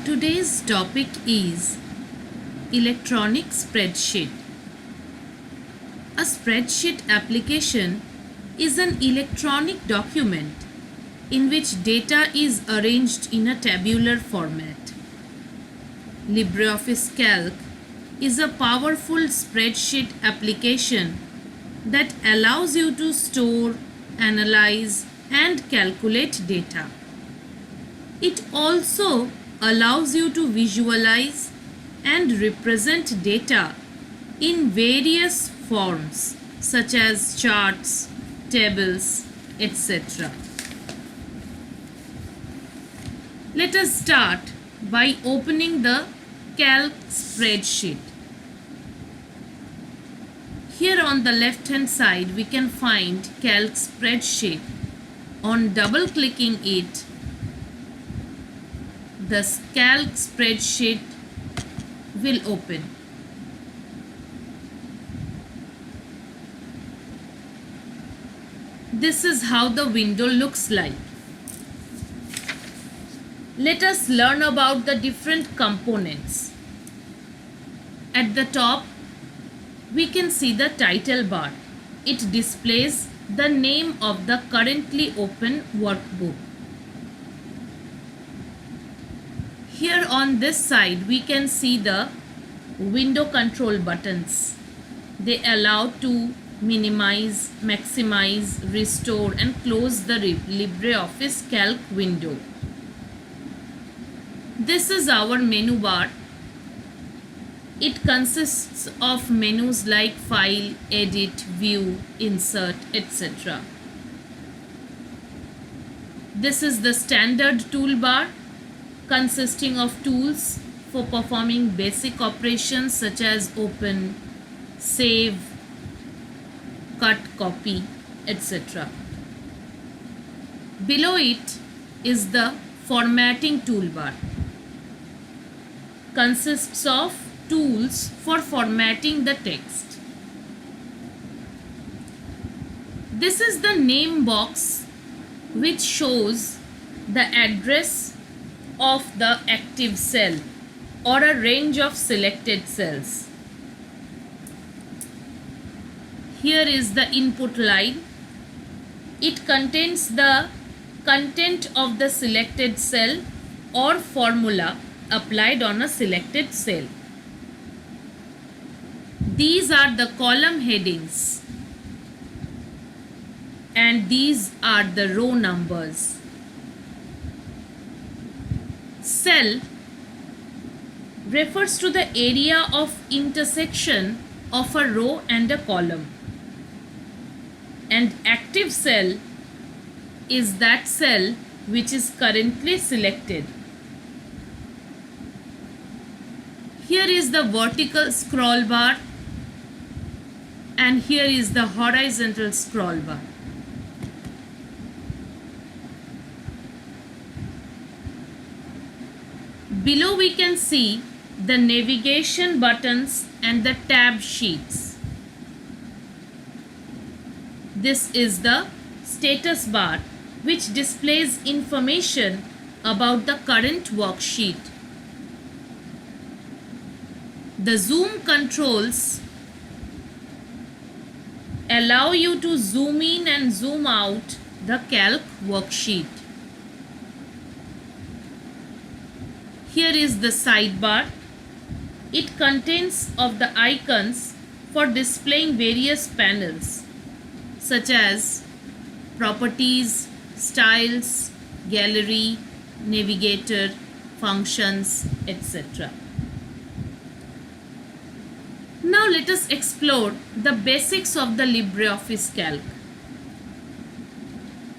Today's topic is electronic spreadsheet. A spreadsheet application is an electronic document in which data is arranged in a tabular format. LibreOffice Calc is a powerful spreadsheet application that allows you to store, analyze, and calculate data. It also allows you to visualize and represent data in various forms such as charts, tables, etc. Let us start by opening the Calc spreadsheet. Here on the left hand side we can find Calc spreadsheet. On double clicking it, the Calc spreadsheet will open. This is how the window looks like. Let us learn about the different components. At the top, we can see the title bar. It displays the name of the currently open workbook. Here on this side, we can see the window control buttons. They allow to minimize, maximize, restore and close the LibreOffice Calc window. This is our menu bar. It consists of menus like File, Edit, View, Insert, etc. This is the standard toolbar consisting of tools for performing basic operations such as open, save, cut, copy, etc. Below it is the formatting toolbar. Consists of tools for formatting the text. This is the name box which shows the address of the active cell or a range of selected cells. Here is the input line. It contains the content of the selected cell or formula applied on a selected cell. These are the column headings and these are the row numbers. Cell refers to the area of intersection of a row and a column, and active cell is that cell which is currently selected. Here is the vertical scroll bar and here is the horizontal scroll bar. Below we can see the navigation buttons and the tab sheets. This is the status bar which displays information about the current worksheet. The zoom controls allow you to zoom in and zoom out the Calc worksheet. Here is the sidebar. It contains of the icons for displaying various panels such as properties, styles, gallery, navigator, functions, etc. Now let us explore the basics of the LibreOffice Calc.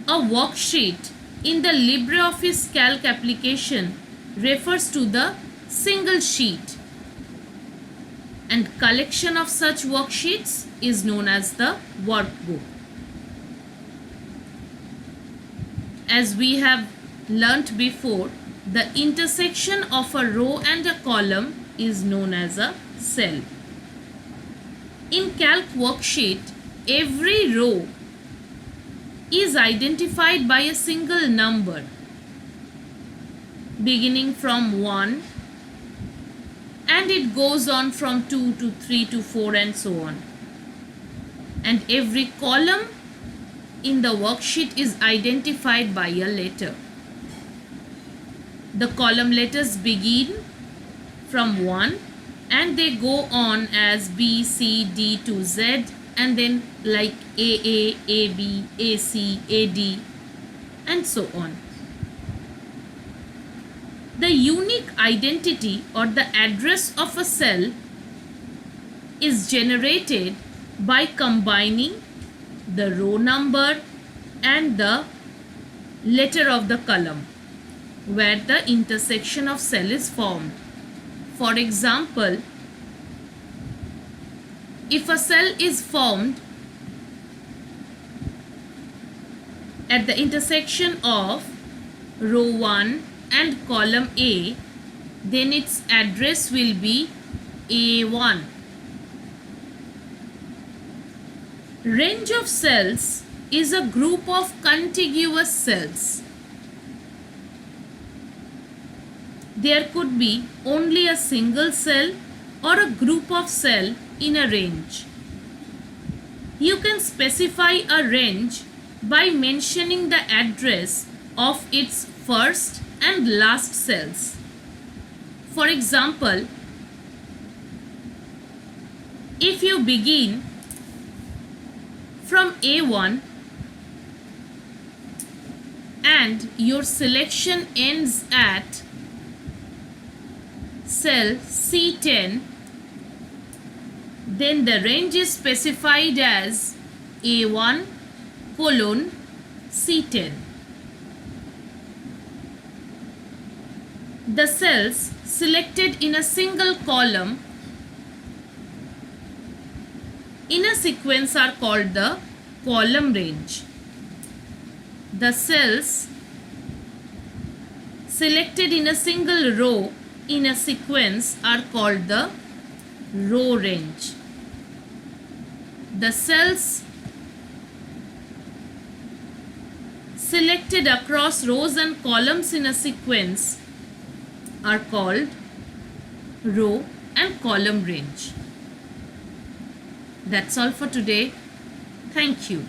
A worksheet in the LibreOffice Calc application refers to the single sheet, and collection of such worksheets is known as the workbook. As we have learnt before, the intersection of a row and a column is known as a cell. In Calc worksheet, every row is identified by a single number beginning from 1, and it goes on from 2 to 3 to 4 and so on. And every column in the worksheet is identified by a letter. The column letters begin from 1 and they go on as B, C, D to Z, and then like AA, AB, AC, AD and so on. The unique identity or the address of a cell is generated by combining the row number and the letter of the column where the intersection of cell is formed. For example, if a cell is formed at the intersection of row 1 and column A, then its address will be A1. Range of cells is a group of contiguous cells. There could be only a single cell or a group of cells in a range. You can specify a range by mentioning the address of its first and last cells. For example, if you begin from A1 and your selection ends at cell C10, then the range is specified as A1 colon C10. The cells selected in a single column in a sequence are called the column range. The cells selected in a single row in a sequence are called the row range. The cells selected across rows and columns in a sequence are called row and column range. That's all for today. Thank you.